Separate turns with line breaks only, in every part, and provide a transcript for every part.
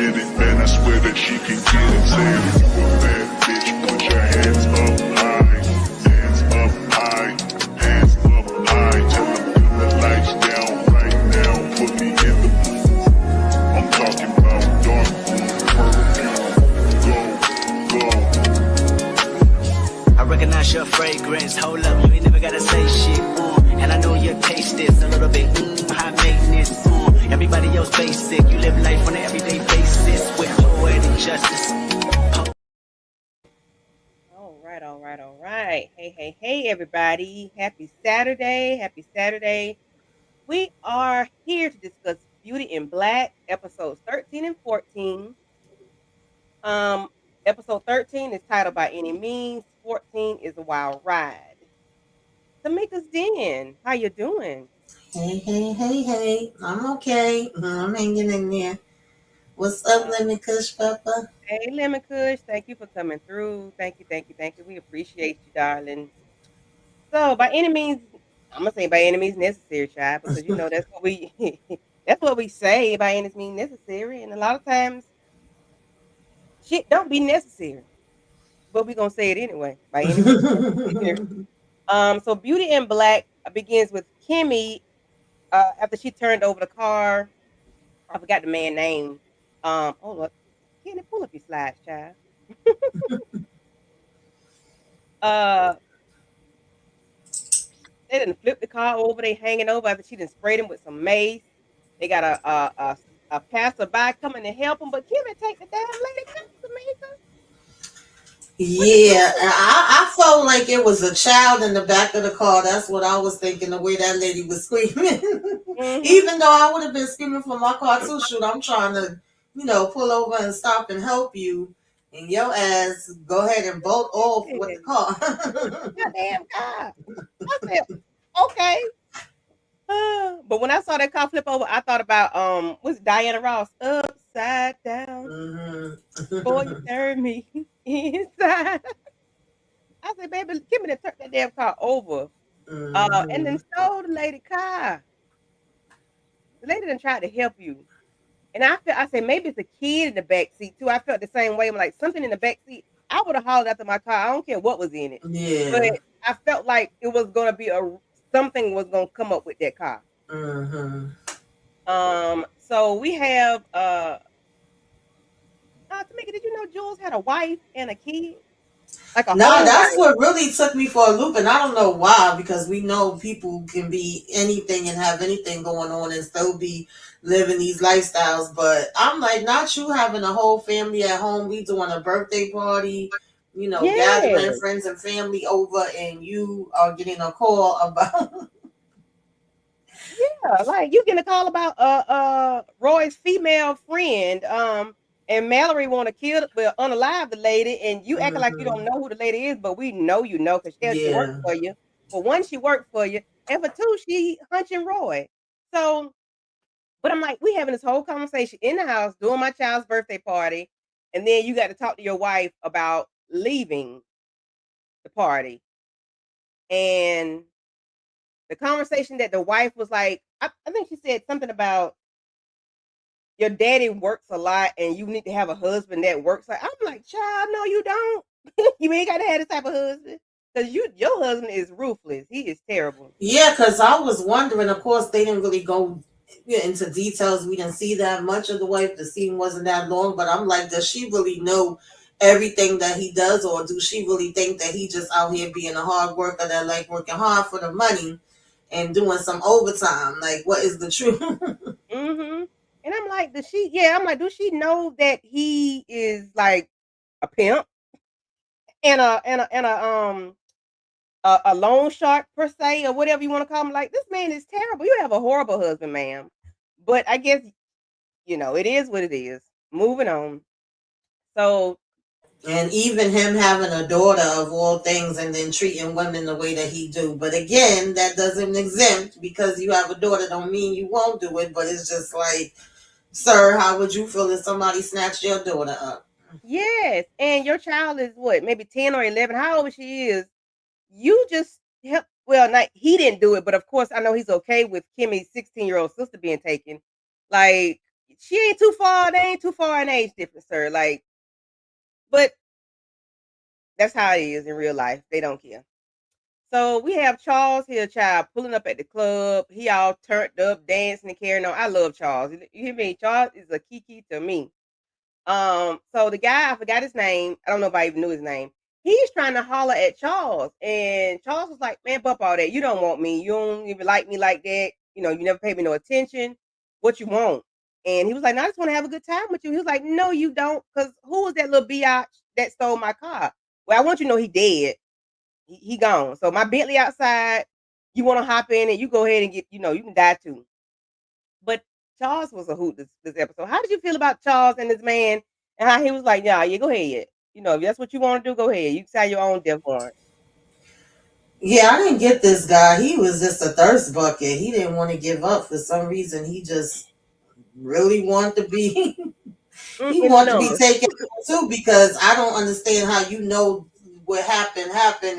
get it, man, I swear that she can get it. Say if you a bad bitch, put your hands up high. Hands up high. Hands up high. Tell them turn the lights down right now. Put me in the mood. I'm talking about dark room, perfume. Go.
I recognize your fragrance. Hold up, you ain't never gotta say shit. And I know your taste is a little bit high maintenance. Everybody else basic. You live life on an everyday basis with poetic justice.
All right. Hey, everybody. Happy Saturday. Happy Saturday. We are here to discuss Beauty in Black, episodes 13 and 14. Episode 13 is titled By Any Means. 14 is A Wild Ride. Tamika's Den, how you doing?
Hey. I'm okay. I'm hanging in there. What's up, Lemon Kush Papa?
Hey, Lemon Kush. Thank you for coming through. Thank you. We appreciate you, darling. So, by any means, I'm gonna say by any means necessary, child, because you know that's what we that's what we say by any means necessary, and a lot of times shit don't be necessary, but we're gonna say it anyway by any means necessary. So Beauty in Black begins with Kimmy after she turned over the car. I forgot the man's name. Oh look, Kenny, pull up your slides, child. They didn't flip the car over. They hanging over after she done sprayed him with some mace. They got a passerby coming to help him, but Kimmy take the damn lady to Tamika.
Yeah, I felt like it was a child in the back of the car. That's what I was thinking, the way that lady was screaming. Even though I would have been screaming for my car too. Shoot, I'm trying to, pull over and stop and help you. And your ass go ahead and bolt off with the car.
Goddamn car. I said, okay. But when I saw that car flip over, I thought about what's Diana Ross upside down before you turn me inside. I said, baby, give me to turn that damn car over. And then stole the lady car. The lady done tried to help you. And I said, maybe it's a kid in the back seat too. I felt the same way. I'm like, something in the back seat. I would have hollered after my car. I don't care what was in it.
Yeah.
But I felt like it was gonna be something was gonna come up with that car. So we have Tamika, did you know Jules had a wife and a kid?
No, that's what really took me for a loop, and I don't know why, because we know people can be anything and have anything going on and still be living these lifestyles. But I'm like, not you having a whole family at home. We doing a birthday party, gathering friends and family over, and you are getting a call about.
Yeah, like you getting a call about Roy's female friend. And Mallory want to unalive the lady, and you acting like you don't know who the lady is, but we know you know because she worked for you. For one, she worked for you, and for two, she hunching Roy. So, but I'm like, we having this whole conversation in the house doing my child's birthday party, and then you got to talk to your wife about leaving the party, and the conversation that the wife was like, I think she said something about your daddy works a lot and you need to have a husband that works. I'm like, child, no, you don't. You ain't got to have this type of husband. Because your husband is ruthless. He is terrible.
Yeah, because I was wondering, of course, they didn't really go into details. We didn't see that much of the wife. The scene wasn't that long. But I'm like, does she really know everything that he does? Or do she really think that he just out here being a hard worker that like working hard for the money and doing some overtime? Like, what is the truth?
And I'm like, does she know that he is like a pimp and a loan shark per se, or whatever you want to call him? Like, this man is terrible. You have a horrible husband, ma'am. But I guess, it is what it is. Moving on. So.
And even him having a daughter of all things and then treating women the way that he do. But again, that doesn't exempt because you have a daughter don't mean you won't do it. But it's just like, sir, how would you feel if somebody snatched your daughter up?
Yes. And your child is what, maybe 10 or 11, however she is. You just help. Well, he didn't do it, but of course I know he's okay with Kimmy's 16-year-old sister being taken. Like, she ain't too far. They ain't too far in age difference, sir. Like, but that's how it is in real life. They don't care. So we have Charles here, child, pulling up at the club. He all turned up, dancing and carrying on. I love Charles. You hear me? Charles is a kiki to me. So the guy, I forgot his name. I don't know if I even knew his name. He's trying to holler at Charles, and Charles was like, "Man, bump all that. You don't want me. You don't even like me like that. You know, you never pay me no attention. What you want?" And he was like, "No, I just want to have a good time with you." He was like, "No, you don't, because who was that little biatch that stole my car?" Well, I want you to know he dead. He gone. So my Bentley outside. You want to hop in and you go ahead and get. You know, you can die too. But Charles was a hoot this episode. How did you feel about Charles and this man and how he was like, yeah, go ahead. You know, if that's what you want to do, go ahead. You can sign your own death warrant.
Yeah, I didn't get this guy. He was just a thirst bucket. He didn't want to give up for some reason. He just really wanted to be he
In the
wanted to be
numbers.
taken out too, because I don't understand how you know what happened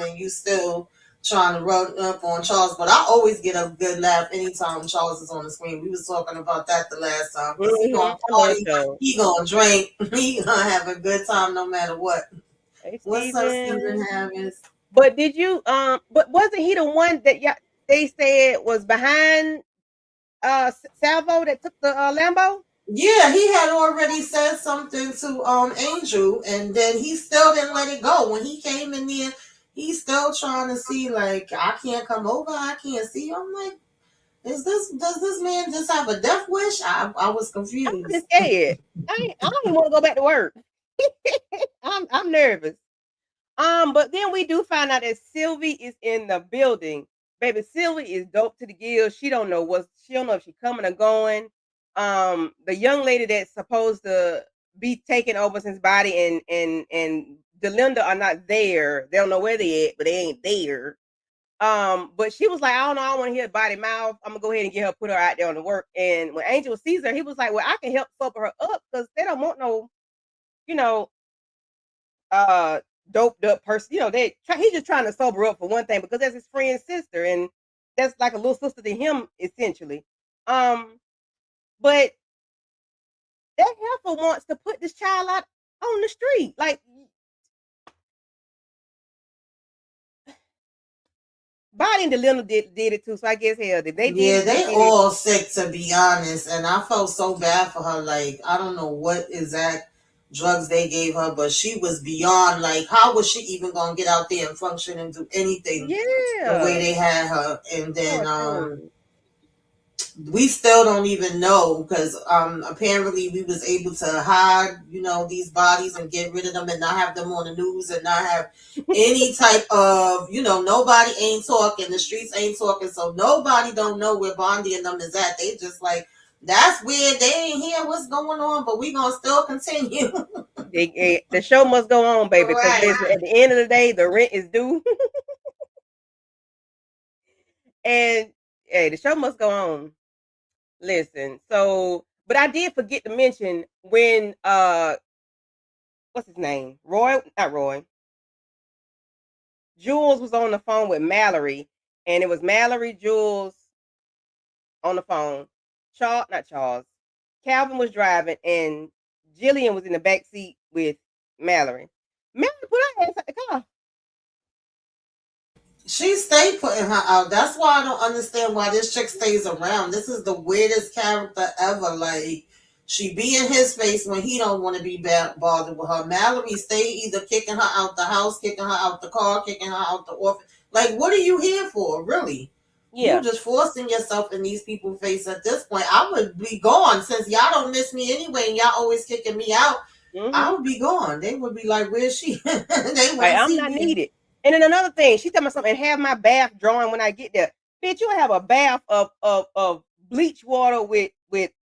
and you still trying to run up on Charles. But I always get a good laugh anytime Charles is on the screen. We was talking about that the last time, because he gonna
I love
party,
Charles.
he gonna drink, he gonna have a good time no matter what.
Hey,
What's up, Stephen
Steven.
Harris?
But did you but wasn't he the one that they said was behind Salvo that took the Lambo?
Yeah, he had already said something to Angel, and then he still didn't let it go. When he came in there, he's still trying to see, like, I can't come over, I can't see you. I'm like, does this man just have a death wish? I was
I'm just
confused.
scared. I don't even want to go back to work. I'm nervous. But then we do find out that Sylvie is in the building. Baby, Sylvie is dope to the gills. She don't know if she's coming or going. The young lady that's supposed to be taking over his body and Delinda are not there. They don't know where they at, but they ain't there. But she was like, I don't know, I don't want to hear body mouth. I'm gonna go ahead and get her, put her out there on the work. And when Angel sees her, he was like, well, I can help sober her up because they don't want no, you know, uh doped up person. You know, he's just trying to sober up for one thing because that's his friend's sister, and that's like a little sister to him, essentially. But that heifer wants to put this child out on the street. Like Body and Delinda did it too. So I guess hell, if they did
Yeah,
it, they
they
did it.
all sick, to be honest, and I felt so bad for her. Like, I don't know what exact drugs they gave her, but she was beyond, like, how was she even gonna get out there and function and do anything the way
Yeah.
they had her? And then
Poor thing.
we still don't even know, because apparently we was able to hide, these bodies and get rid of them and not have them on the news and not have any type of, nobody ain't talking, the streets ain't talking, so nobody don't know where Bondi and them is at. They just like, that's weird, they ain't hear what's going on, but we gonna still continue.
The show must go on, baby, because
Right.
listen, at the end of the day, the rent is due. And hey, the show must go on. Listen, so but I did forget to mention when what's his name? Roy, not Roy. Jules was on the phone with Mallory, and it was Mallory, Jules on the phone. Charles, not Charles. Calvin was driving, and Jillian was in the back seat with Mallory. Mallory put her ass at the car.
She stayed putting her out. That's why I don't understand why this chick stays around. This is the weirdest character ever. Like, she be in his face when he don't want to be bothered with her. Mallory stay either kicking her out the house, kicking her out the car, kicking her out the office. Like, what are you here for, really? You
Yeah.
just forcing yourself in these people's face at this point. I would be gone, since y'all don't miss me anyway and y'all always kicking me out. I
Mm-hmm.
would be gone. They would be like, where's she? They
Like,
wouldn't
I'm
see
not
me.
needed. And then another thing, she tell me something, have my bath drawing when I get there. Bitch, you have a bath of bleach water with
Right.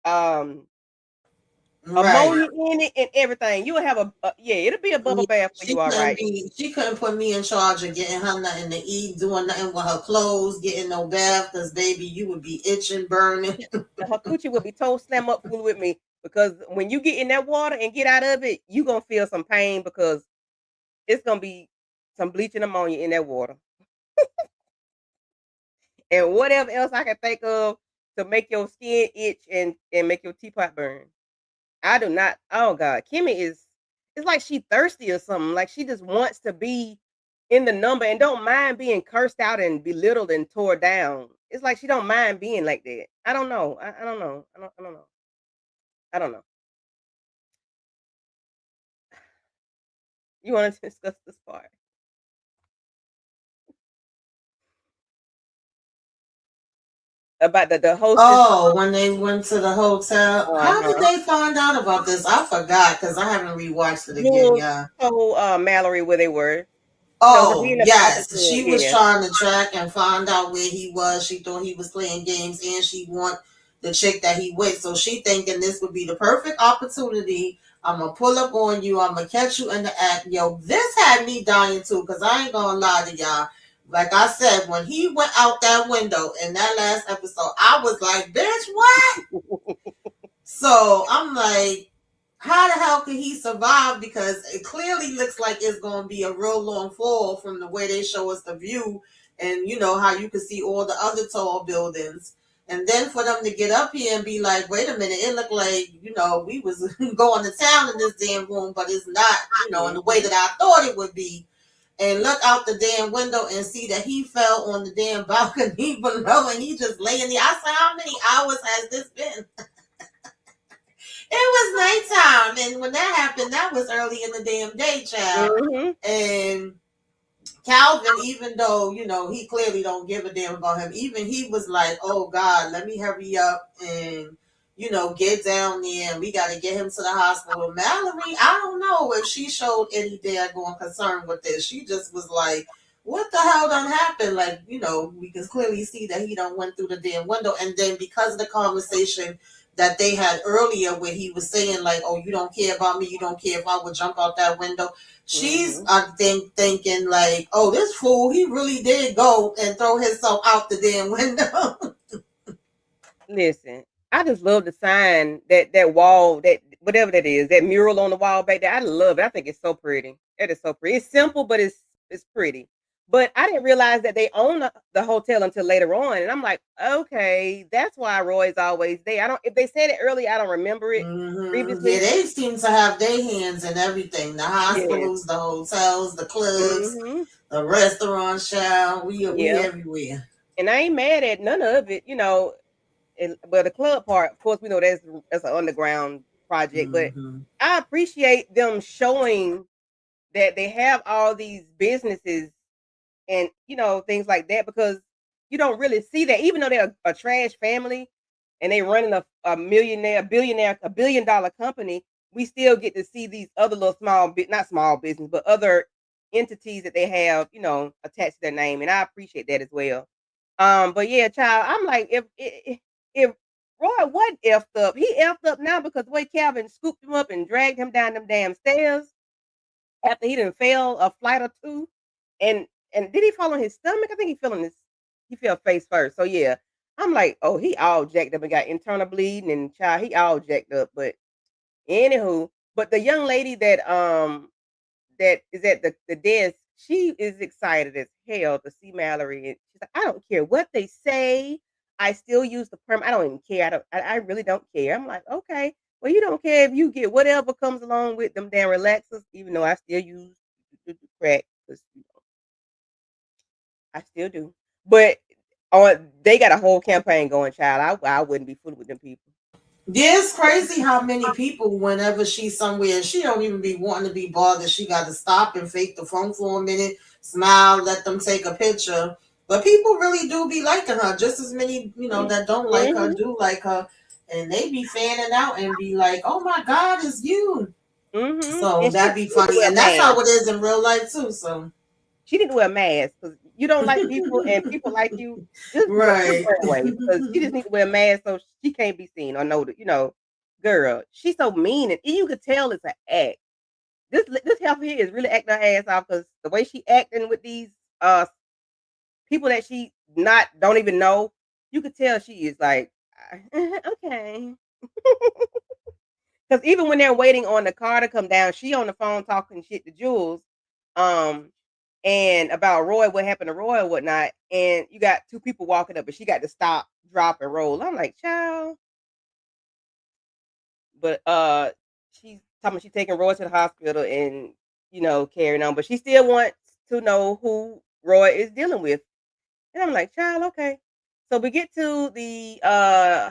ammonia in it and everything. You will have yeah, it'll be a bubble
Yeah,
bath for you, all right.
she couldn't put me in charge of getting her nothing to eat, doing nothing with her clothes, getting no bath, because baby, you would be itching, burning.
Her coochie will be told slam up full with me because when you get in that water and get out of it, you gonna feel some pain because it's gonna be some bleach and ammonia in that water. And whatever else I can think of to make your skin itch and make your teapot burn. I do not. Oh God, Kimmy is. It's like she thirsty or something. Like she just wants to be in the number and don't mind being cursed out and belittled and tore down. It's like she don't mind being like that. I don't know. I don't know. I don't know. I don't know. You want to discuss this part about the hostess?
Oh, when they went to the hotel,
Uh
how did
huh.
they find out about this? I forgot because I haven't rewatched it again.
Jules
Yeah.
told Mallory where they were. Told her
Oh,
being about talking
yes.
to her.
She was
Yeah.
trying to track and find out where he was. She thought he was playing games and she want the chick that he with. So she thinking this would be the perfect opportunity. I'm gonna pull up on you. I'm gonna catch you in the act. Yo, this had me dying too, because I ain't gonna lie to y'all. Like I said, when he went out that window in that last episode, I was like, bitch, what? So I'm like, how the hell could he survive? Because it clearly looks like it's going to be a real long fall from the way they show us the view, and you know how you can see all the other tall buildings. And then for them to get up here and be like, wait a minute, it looked like, we was going to town in this damn room, but it's not, in the way
Mhm.
that I thought it would be. And look out the damn window and see that he fell on the damn balcony below and he just laying there. I said, how many hours has this been? It was nighttime, and when that happened, that was early in the damn day, child.
Mhm.
And Calvin, even though he clearly don't give a damn about him, even he was like, "Oh God, let me hurry up and get down there, and we got to get him to the hospital." Mallory, I don't know if she showed any daggone concern with this. She just was like, "What the hell done happened?" Like we can clearly see that he done went through the damn window, and then because of the conversation that they had earlier, where he was saying like, "Oh, you don't care about me, you don't care if I would jump out that window." She's,
Mhm.
I think, thinking like, "Oh, this fool, he really did go and throw himself out the damn window."
Listen, I just love the sign that wall, that whatever that is, that mural on the wall back there. I love it. I think it's so pretty. It is so pretty. It's simple, but it's pretty. But I didn't realize that they own the hotel until later on, and I'm like, okay, that's why Roy's always there. I don't. If they said it earlier, I don't remember it
Yeah,
previously.
they seem to have their hands in everything. The
Yes.
hospitals, the hotels, the clubs,
Mhm.
the restaurants, child. We
Yeah.
everywhere.
And I ain't mad at none of it. Well, the club part, of course, we know that's an underground project, but
Hmm.
I appreciate them showing that they have all these businesses and things like that, because you don't really see that, even though they're a trash family and they running a millionaire, billionaire, $1 billion company. We still get to see these other little not small business, but other entities that they have, attached to their name, and I appreciate that as well. But yeah, child, I'm like, if Roy wasn't effed up, he effed up now because the way Calvin scooped him up and dragged him down them damn stairs after he didn't fail a flight or two. And did he fall on his stomach? I think he fell face first. So yeah, I'm like, oh, he all jacked up and got internal bleeding, and child, he all jacked up. But anywho, but the young lady that is at the desk, she is excited as hell to see Mallory. And she's like, I don't care what they say. I still use the perm. I don't even care. I really don't care. I'm like, okay. Well, you don't care if you get whatever comes along with them damn relaxers, even though I still use the crack, because I still do. But they got a whole campaign going, child. I wouldn't be fooling with them people.
Yeah, it's crazy how many people, whenever she's somewhere, she don't even be wanting to be bothered. She got to stop and fake the phone for a minute, smile, let them take a picture. But people really do be liking her. Just as many, that don't like her
Mm-hmm.
do like her. And they be fanning out and be like, "Oh my God, it's you."
Mm-hmm.
So
And she
that'd be
need to
funny.
wear a
And that's how
mask.
it is in real life too. So
She need to wear a mask, because you don't like people and people like you. Just do it the
right.
right way, because she just need to wear a mask so she can't be seen or know that, girl, she's so mean, and you could tell it's an act. This heifer here is really acting her ass off, because the way she acting with these uh people that she not don't even know, you could tell she is like, okay. Because even when they're waiting on the car to come down, she on the phone talking shit to Jules, um, and about Roy, what happened to Roy or whatnot. And you got two people walking up, and she got to stop, drop, and roll. I'm like, child, but she's talking. She's taking Roy to the hospital and carrying on, but she still wants to know who Roy is dealing with. And I'm like, child, okay. So we get to the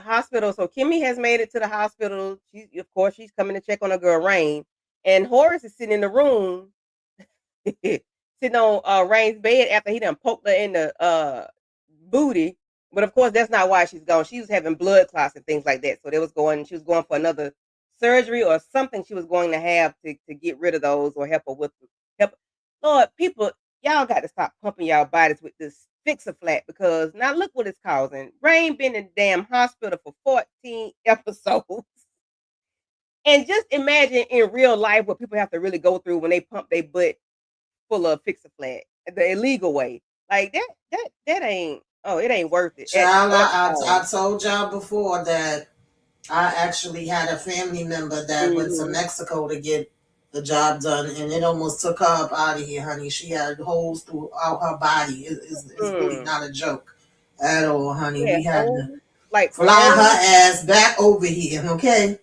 hospital. So Kimmy has made it to the hospital. Of course, she's coming to check on her girl Rain, and Horace is sitting in the room, sitting on Rain's bed after he done poked her in the booty. But of course, that's not why she's gone. She was having blood clots and things like that. So she was going for another surgery or something she was going to have to get rid of those or help her with help. Lord, people, y'all got to stop pumping y'all bodies with this fixer flat because now look what it's causing. Rain been in the damn hospital for 14 episodes. And just imagine in real life what people have to really go through when they pump their butt full of fixer flat the illegal way. Like that ain't it ain't worth it
Child,
at
I
all.
told y'all before that I actually had a family member that went to
Mhm.
Mexico to get the job done, and it almost took her up out of here, honey. She had holes throughout her body. It's really
Mm.
not a joke at all, honey.
Yeah,
We had to
holes, like
fly
holes.
her ass back over here, okay?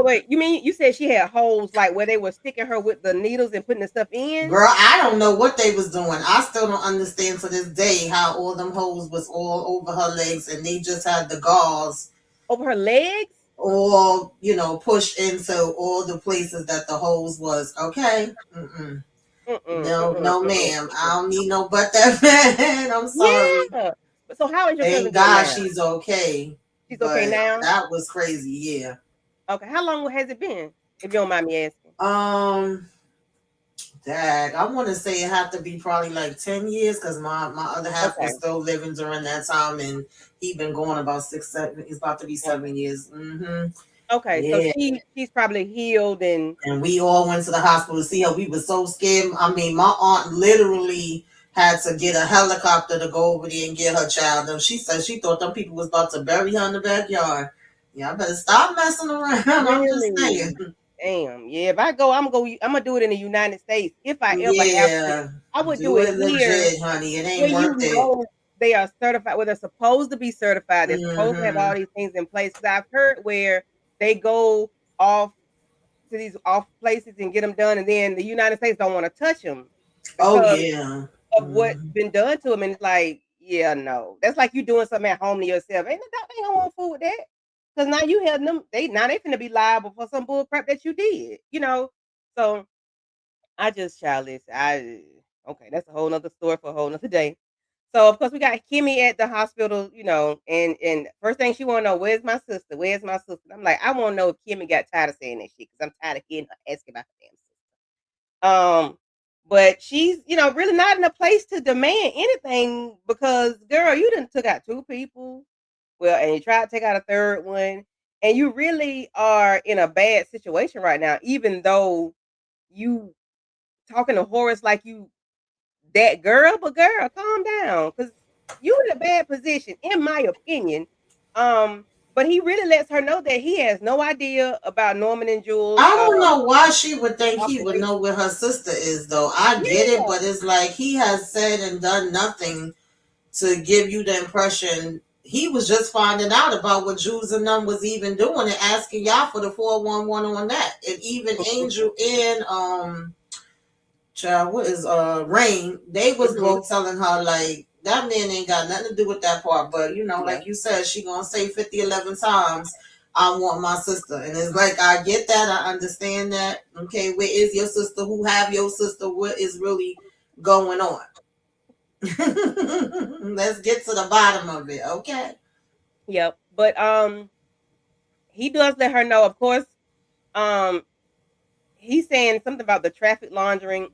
Wait, you mean you said she had holes like where they were sticking her with the needles and putting the stuff in
Girl, I don't know what they was doing. I still don't understand to this day how all them holes was all over her legs, and they just had the gauze
over her legs?
all, pushed into all the places that the holes was. Okay. Mm-mm.
Mm-mm,
No,
mm-mm,
no,
mm-mm,
ma'am. I
mm-mm.
don't need no but that man. I'm sorry.
Yeah. So how is your cousin
Thank
doing
God
now?
she's okay.
She's okay
But
now?
that was crazy, yeah.
Okay. How long has it been? If you don't mind me asking.
Um, Dag, I want to say it had to be probably like 10 years because my other half
Okay.
was still living during that time, and he been going about 6, 7. He's about to be
Okay.
7 years.
Okay. So
Yeah.
she's probably healed and
And we all went to the hospital to see her. We were so scared. I mean, my aunt literally had to get a helicopter to go over there and get her child. And she said she thought them people was about to bury her in the backyard. Yeah, I better stop messing around. I'm just saying.
really. Damn. Yeah. If I go, I'm gonna do it in the United States. If I ever have to,
Yeah,
I would do
do
it
it
here
legit, honey. It
where
ain't
you
worth it.
know they are certified, where they're supposed to be certified. They're supposed to have
Mm-hmm.
all these things in place. Because I've heard where they go off to these off places and get them done, and then the United States don't want to touch them
Oh
because
yeah.
of what's
Mm-hmm.
been done to them. And it's like, yeah, no, that's like you doing something at home to yourself. Ain't the doctor ain't gonna want food with that because now you helping them. They finna be liable for some bull crap that you did. So I just childish. Okay, that's a whole nother story for a whole nother day. So of course we got Kimmy at the hospital, and first thing she wanna know, where's my sister? Where's my sister? I'm like, I wanna know if Kimmy got tired of saying that shit because I'm tired of hearing her asking about her damn sister. But she's really not in a place to demand anything because girl, you done took out two people. Well, and you tried to take out a third one, and you really are in a bad situation right now, even though you talking to Horace like you that girl, but girl, calm down, cause you in a bad position, in my opinion. But he really lets her know that he has no idea about Norman and
I
Jules'
don't know why she would think he would know
operation.
where her sister is, though. I get it,
Yeah.
but it's like he has said and done nothing to give you the impression he was just finding out about what Jews and them was even doing and asking y'all for the 411 on that. And even Angel and child, what is Rain, they was
Mhm.
both telling her like that man ain't got nothing to do with that part. But
Yeah.
like you said, she gonna say 50, 11 times, I want my sister. And it's like I get that, I understand that. Okay, where is your sister? Who have your sister? What is really going on? Let's get to the bottom of it, okay?
Yep. But he does let her know, of course. Um, he's saying something about the traffic laundering.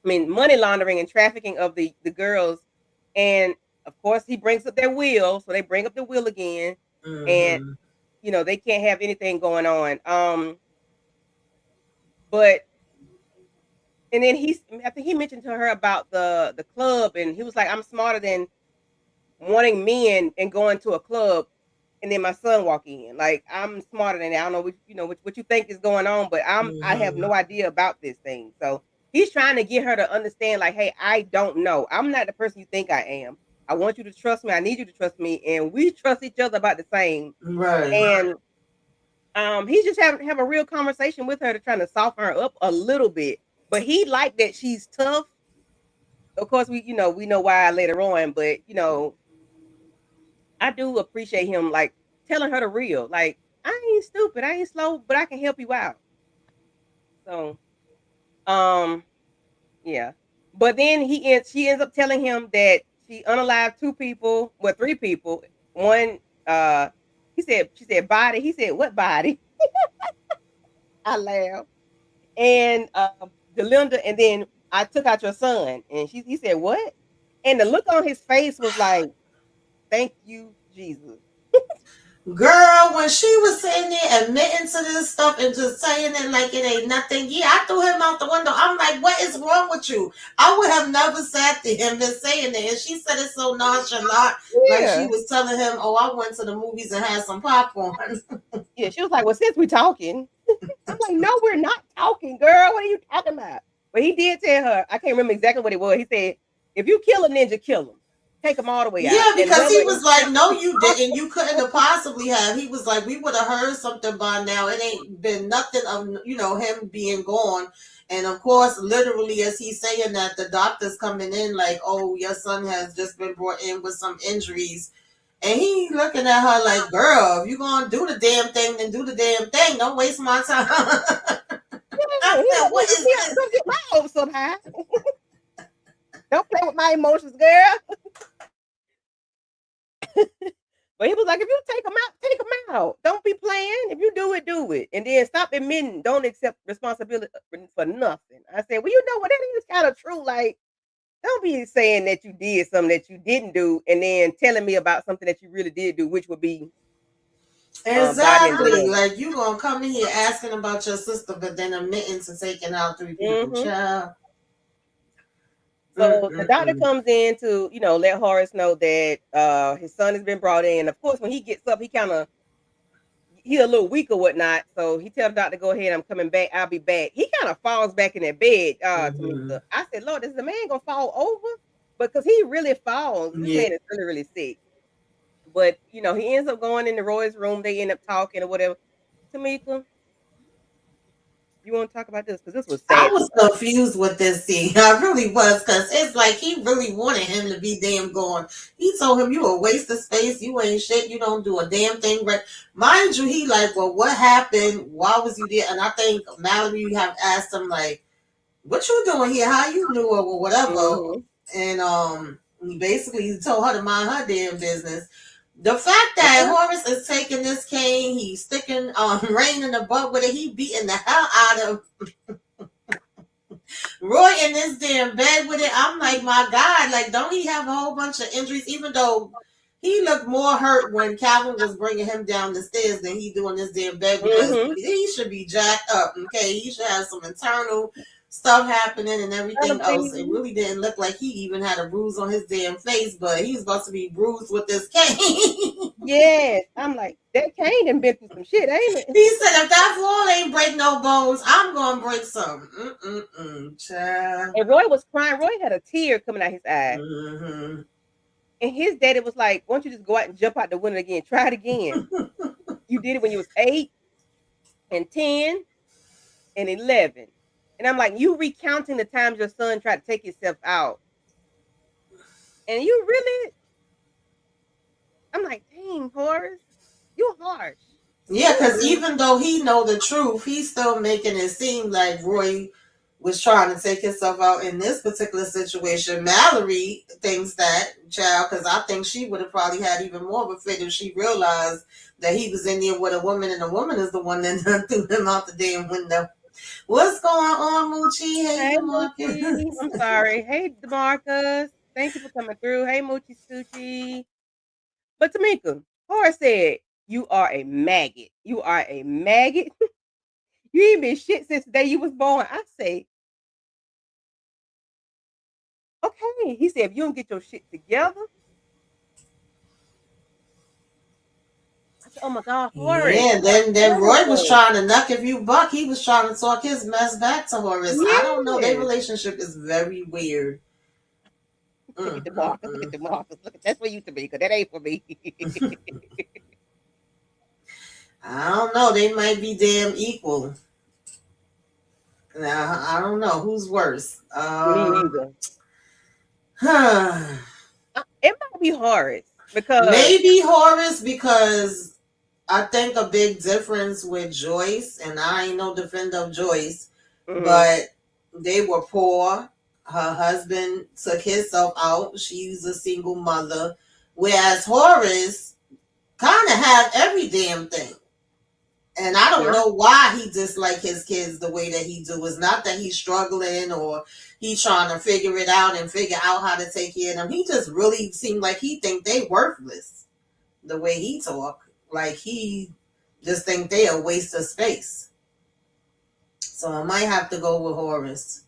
I mean, money laundering and trafficking of the girls, and of course he brings up their will, so they bring up the will again, and
Mm-hmm.
they can't have anything going on. But and then I think he mentioned to her about the club, and he was like, "I'm smarter than wanting men and going to a club, and then my son walk in. Like I'm smarter than that. I don't know what you think is going on, but I have
Mm-hmm.
no idea about this thing." So he's trying to get her to understand, like, hey, I don't know. I'm not the person you think I am. I want you to trust me. I need you to trust me, and we trust each other about the same.
Right.
And He's just have a real conversation with her to try to soften her up a little bit. But he liked that she's tough. Of course, we know why later on, but I do appreciate him like telling her the real. Like, I ain't stupid, I ain't slow, but I can help you out. So, um, yeah. But then she ends up telling him that she unalived two people, well, three people. One, she said body. He said, what body? I laughed. And Delinda, and then I took out your son. And he said, what? And the look on his face was like, thank you, Jesus.
Girl, when she was sitting there admitting to this stuff and just saying it like it ain't nothing, yeah, I threw him out the window. I'm like, what is wrong with you? I would have never sat to him and saying it. And she said it so nonchalant, like she
Yeah.
was telling him, oh, I went to the movies and had some popcorn.
Yeah, she was like, well, since we talking. I'm like, no, we're not talking, girl. What are you talking about? But he did tell her, I can't remember exactly what it was. He said, if you kill a ninja, kill him. Take him all the way out.
Yeah,
And
because
whoever
he
is
was like, no, you didn't. You couldn't have possibly have. He was like, we would have heard something by now. It ain't been nothing of, him being gone. And of course, literally, as he's saying that, the doctor's coming in like, oh, your son has just been brought in with some injuries. And he looking at her like, girl, if you going to do the damn thing, then do the damn thing. Don't waste my time.
yeah,
I
he
said,
like,
what is this?
don't get my hopes up high. Don't play with my emotions, girl. But he was like, if you take them out, take them out. Don't be playing. If you do it, do it. And then stop admitting, don't accept responsibility for nothing. I said, well, you know what? That is kind of true. Like, don't be saying that you did something that you didn't do and then telling me about something that you really did do, which would be body and
Exactly.
dilemma.
Like, you going to come in here asking about your sister, but then admitting to taking out three people.
Hmm.
Child.
So the doctor
Mm-mm-mm.
comes in to, let Horace know that his son has been brought in. Of course, when he gets up, he's a little weak or whatnot. So he tells the doctor, go ahead, I'm coming back. I'll be back. He kind of falls back in that bed,
Mm-hmm.
Tamika. I said, Lord, is the man gonna fall over? Because he really falls. This
Yeah.
man is really, really sick. But he ends up going into Roy's room. They end up talking or whatever. Tamika, you want to talk about this? Because this was
I
sad to
was
her.
confused with this scene. I really was, because it's like he really wanted him to be damn gone. He told him, you a waste of space. You ain't shit. You don't do a damn thing right. Mind you, he like, well, what happened? Why was you there? And I think Mallory have asked him, like, what you doing here? How you knew her or whatever?
Mm-hmm.
And he basically told her to mind her damn business. The fact that
Yeah.
Horace is taking this cane, he's sticking Rain in the butt with it, he beating the hell out of Roy in this damn bed with it. I'm like, my God, like, don't he have a whole bunch of injuries? Even though he looked more hurt when Calvin was bringing him down the stairs than he do in this damn bed, because
Mm-hmm.
he should be jacked up. Okay, he should have some internal stuff happening and everything else. It really didn't look like he even had a bruise on his damn face, but he's supposed to be bruised with this cane.
Yes. I'm like, that cane done been through some shit, ain't it?
He said, if that floor ain't break no bones, I'm gonna break some. Child.
And Roy was crying. Roy had a tear coming out his eye.
Mm-hmm.
And his daddy was like, why don't you just go out and jump out the window again? Try it again. You did it when you was 8 and 10 and 11. And I'm like, you recounting the times your son tried to take himself out. And you really, I'm like, dang, Horace, you harsh.
Yeah, because even though he know the truth, he's still making it seem like Roy was trying to take himself out in this particular situation. Mallory thinks that, child, because I think she would have probably had even more of a fit if she realized that he was in there with a woman, and the woman is the one that threw him out the damn window. What's going on, Moochie? Hey,
Hey, Moochie.
DeMarcus.
I'm sorry. Hey, DeMarcus. Thank you for coming through. Hey, Moochie Scoochie. But Tamika, Horace said, you are a maggot. You are a maggot. You ain't been shit since the day you was born. I say, okay. He said, if you don't get your shit together, I said, oh my God, Horace.
Yeah, then Roy was
Terrible.
trying to knuck if you buck. He was trying to talk his mess back to Horace. I don't know. Their
Yes.
relationship is very weird.
Look at the Marcus. Look at the Marcus. Look at that's for you, Tamika. That ain't for me.
I don't know. They might be damn equal. Now I don't know who's worse.
Me either.
Huh.
It might be Horace because
Maybe Horace, because I think a big difference with Joyce, and I ain't no defender of Joyce,
mm,
but they were poor. Her husband took himself out. She's a single mother. Whereas Horace kind of had every damn thing. And I don't
yeah,
know why he dislike his kids the way that he do. It's not that he's struggling or he's trying to figure it out and figure out how to take care of them. He just really seemed like he think they worthless the way he talk. Like he just think they a waste of space. So I might have to go with Horace.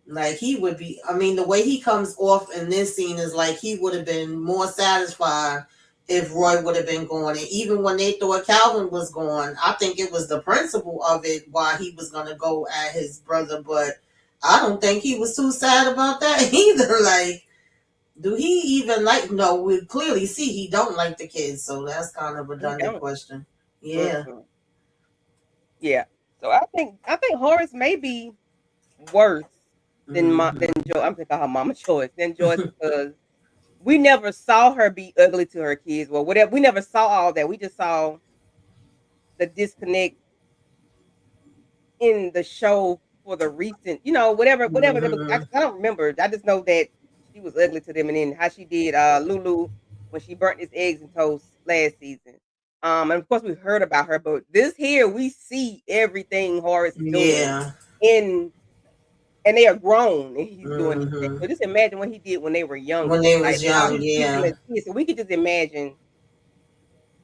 Like he would be, I mean, the way he comes off in this scene is like he would have been more satisfied if Roy would have been gone. And even when they thought Calvin was gone, I think it was the principle of it why he was going to go at his brother. But I don't think he was too sad about that either. Like, do he even like, no, we clearly see he don't like the kids. So that's kind of a
he
redundant
don't.
question. Yeah.
Mm-mm. Yeah. So I think Horace may be worse than
Mm-hmm.
Joy. I'm thinking her mama Joyce than Joyce because we never saw her be ugly to her kids. Well, whatever. We never saw all that. We just saw the disconnect in the show for the recent, whatever that was. I,
Mm-hmm.
I don't remember. I just know that she was ugly to them, and then how she did Lulu when she burnt his eggs and toast last season. And of course we heard about her, but this here we see everything Horace is doing
Yeah.
in, and they are grown, and he's doing these things.
Mm-hmm.
So just imagine what he did when they were
When
younger,
they
like
was
how
young,
he treated them
yeah.
as kids. So we could just imagine,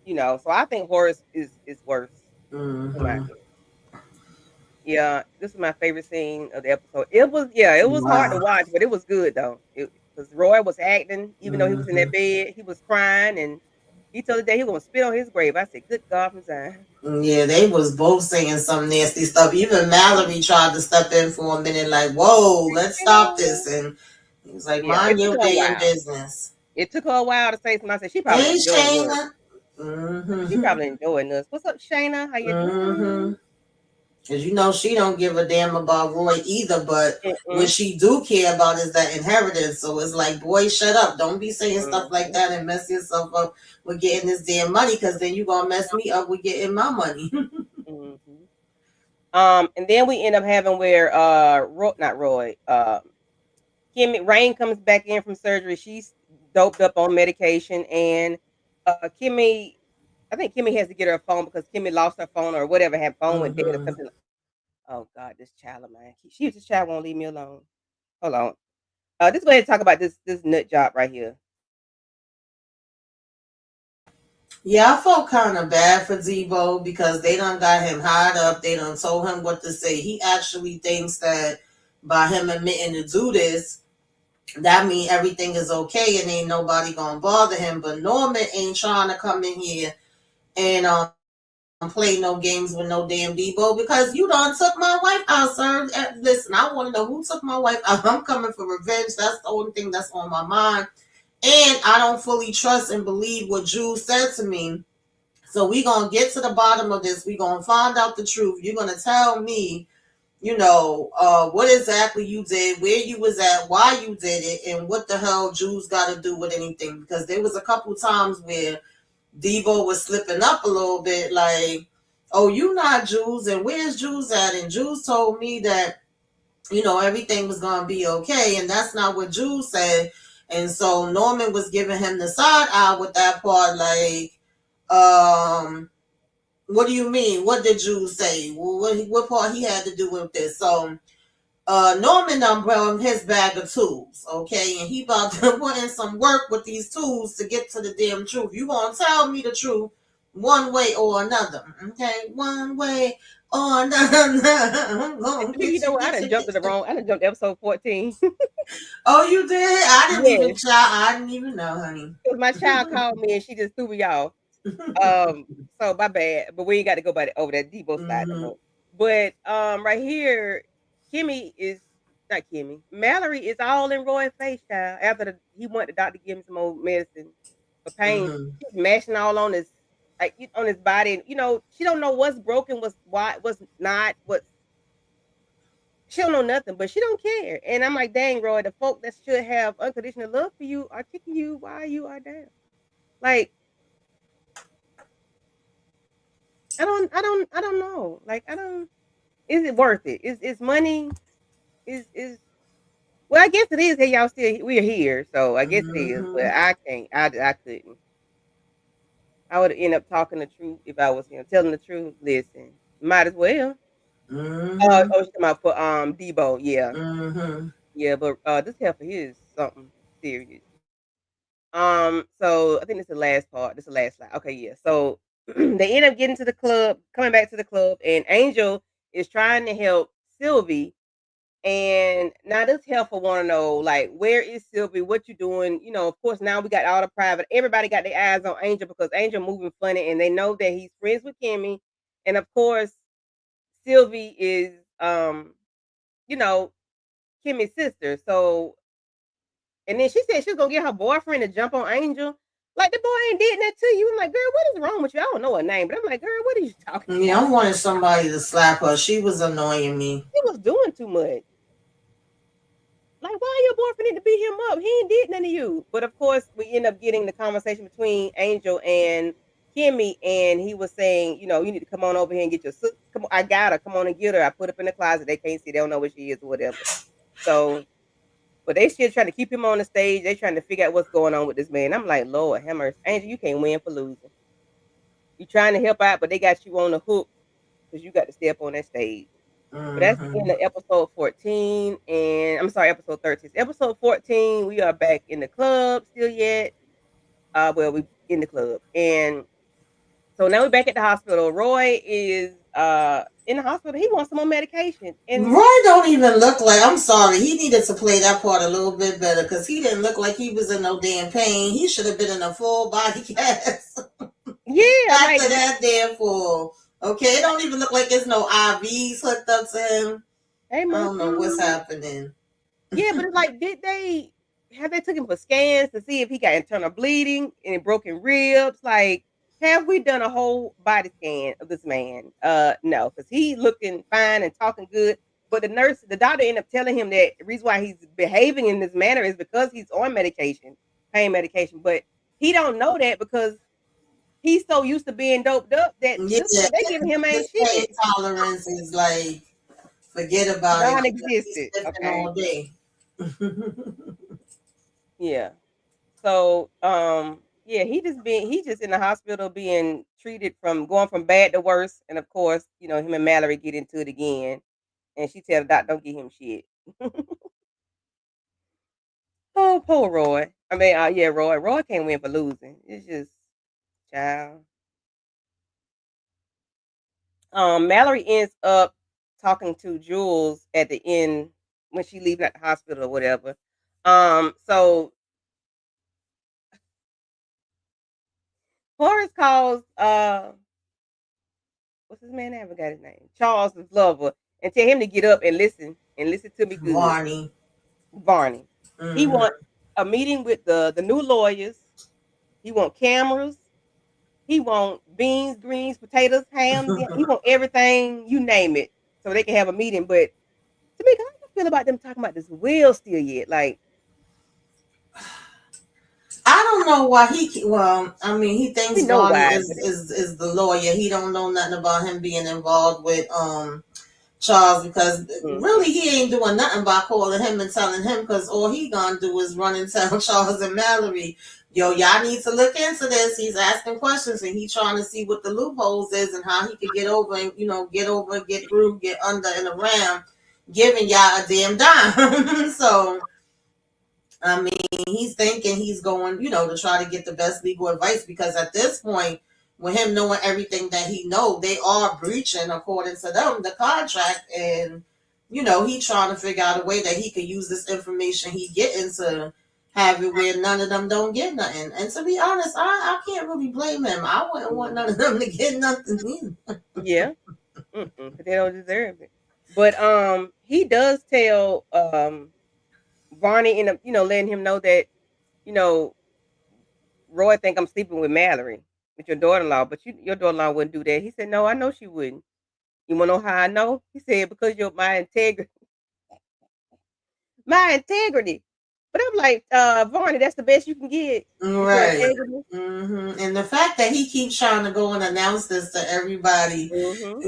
So I think Horace is worse. In my
Mm-hmm.
opinion. Yeah, this is my favorite scene of the episode. It was hard to
Wow.
watch, but it was good though. Because Roy was acting, even though he was in
Mm-hmm.
that bed, he was crying, and he told the day he was gonna spit on his grave. I said, "Good God from Zion."
Yeah, they was both saying some nasty stuff. Even Mallory tried to step in for a minute, like, "Whoa, let's stop this." And he was like,
Yeah,
"Mind
it took
your
her a
damn
while.
business."
It took her a while to say something. I said, "She probably
Hey,
enjoying this.
Shayna.
She
Mm-hmm.
probably enjoying this." What's up, Shayna? How you
Mm-hmm.
doing?
Cause she don't give a damn about Roy either. But what
Mm-mm,
she do care about is that inheritance. So it's like, boy, shut up. Don't be saying stuff like
mm-hmm,
that and mess yourself up with getting this damn money. Cause then you gonna mess me up with getting my money.
mm-hmm. And then we end up having where not Roy, Kimmy Rain comes back in from surgery. She's doped up on medication, and Kimmy, I think Kimmy has to get her phone because Kimmy lost her phone or whatever, had phone went dead or
Mm-hmm.
something. Oh God, this child of mine. This child won't leave me alone. Hold on. Just go ahead and talk about this nut job right here.
Yeah, I felt kind of bad for Debo because they done got him highed up. They done told him what to say. He actually thinks that by him admitting to do this, that mean everything is okay and ain't nobody gonna bother him. But Norman ain't trying to come in here and play no games with no damn Debo because you done took my wife out, sir. Listen, I want to know who took my wife out. I'm coming for revenge. That's the only thing that's on my mind. And I don't fully trust and believe what Jules said to me. So we gonna get to the bottom of this. We gonna find out the truth. You're gonna tell me, what exactly you did, where you was at, why you did it, and what the hell Jules got to do with anything. Because there was a couple times where Devo was slipping up a little bit, like, "Oh, you not Jules, and where's Jules at?" And Jules told me that everything was gonna be okay, and that's not what Jules said. And so Norman was giving him the side eye with that part, like, um what do you mean? What did Jules say? What part he had to do with this? So Norman umbrella his bag of tools, okay, and he about to put in some work with these tools to get to the damn truth. You gonna tell me the truth one way or another, okay? One way or another. I'm gonna
You
get
know
you,
what?
get you, get you.
I done jumped to episode 14.
Oh, you did? I didn't even
Yes,
try. I didn't even know, honey.
because my child called me and she just threw me off. Um, so my bad, but we ain't got to go by over that Debo side no
Mm-hmm.
more. But right here, Kimmy is not Kimmy. Mallory is all in Roy's face, child. After he went, the doctor give him some old medicine for pain.
Mm-hmm.
She's mashing all on his like on his body. She don't know what's broken, what's not, what's she don't know nothing, but she don't care. And I'm like, dang, Roy, the folk that should have unconditional love for you are kicking you while you are down. Like, I don't know. Like, I don't. Is it worth it? Is money? Is Well, I guess it is. Hey, y'all still we're here, so I guess it is. But
Mm-hmm.
I can't. I couldn't. I would end up talking the truth if I was telling the truth. Listen, might as well.
Mm-hmm.
Oh, she's talking about for Debo. Yeah,
Mm-hmm.
yeah. But this heifer here is something serious. So I think this is the last part. This is the last slide. Okay, yeah. So they end up getting to the club, coming back to the club, and Angel is trying to help Sylvie. And now this helper want to know, like, where is Sylvie? What you doing? Of course, now we got all the private. Everybody got their eyes on Angel because Angel moving funny, and they know that he's friends with Kimmy. And of course, Sylvie is, you know, Kimmy's sister. So, and then she said she was gonna get her boyfriend to jump on Angel. Like the boy ain't did that to you. I'm like, girl, what is wrong with you? I don't know her name, but I'm like, girl, what are you talking
Yeah,
about?
I wanted somebody to slap her. She was annoying me.
He was doing too much. Like, why your boyfriend need to beat him up? He ain't did nothing to you. But of course, we end up getting the conversation between Angel and Kimmy, and he was saying, you need to come on over here and get your sister. Come on, I got her. Come on and get her. I put her in the closet. They can't see. They don't know where she is or whatever. So, but they still trying to keep him on the stage. They trying to figure out what's going on with this man. I'm like, Lord, Hammers, Angel, you can't win for losing. You trying to help out, but they got you on the hook because you got to stay up on that stage. But that's the end
Mm-hmm.
of episode 14, and I'm sorry, episode 13. Episode 14, we are back in the club still yet. Well, we in the club, and so now we're back at the hospital. Roy is in the hospital. He wants some more medication, and
Roy don't even look like. I'm sorry. He needed to play that part a little bit better because he didn't look like he was in no damn pain. He should have been in a full body cast
yeah, like
after that damn fall. Okay, it don't even look like there's no IVs hooked up to him.
hey,
I don't know what's
Munchie.
happening.
Yeah, but it's like, did they have they took him for scans to see if he got internal bleeding and broken ribs? Like, have we done a whole body scan of this man? No, because he looking fine and talking good. But the doctor ended up telling him that the reason why he's behaving in this manner is because he's on medication, pain medication. But he don't know that because he's so used to being doped up that
Yeah,
this what they giving him ain't
his pain
shit.
tolerance is like forget about it. He's
Non-existent.
sniffing
Okay.
all day.
Yeah. So, yeah, he just in the hospital being treated from going from bad to worse. And of course, him and Mallory get into it again. And she tell the doc, don't give him shit. Oh, poor Roy. I mean, yeah, Roy. Roy can't win for losing. It's just child. Mallory ends up talking to Jules at the end when she leaving at the hospital or whatever. So Horace calls what's his man name? I forgot his name. Charles's lover, and tell him to get up and listen to me good.
Varney.
Varney. He
Mm-hmm.
want a meeting with the new lawyers. He want cameras. He want beans, greens, potatoes, ham. He want everything, you name it, so they can have a meeting. But to me, how do you feel about them talking about this will still yet? Like,
I don't know why he. Well, I mean, he
we
thinks
know
Ronnie
why,
is
but
is is the lawyer. He don't know nothing about him being involved with Charles because really
mhm.
he ain't doing nothing by calling him and telling him because all he gonna do is run and tell Charles and Mallory, yo, y'all need to look into this. He's asking questions and he trying to see what the loopholes is and how he could get over and get over, get through, get under and around, giving y'all a damn dime. So I mean, he's thinking he's going, to try to get the best legal advice because at this point, with him knowing everything that he know, they are breaching, according to them, the contract, and he trying to figure out a way that he could use this information he getting to have it where none of them don't get nothing. And to be honest, I can't really blame him. I wouldn't want none of them to get nothing either.
Yeah, because they don't deserve it. But he does tell Varney in letting him know that you know Roy think I'm sleeping with Mallory. with your daughter-in-law, but your daughter-in-law wouldn't do that. He said, "No, I know she wouldn't." You wanna know how I know? He said, "Because you're my integrity." But I'm like, Varney, that's the best you can get is your
Right.
integrity.
And the fact that he keeps trying to go and announce this to everybody
Mhm.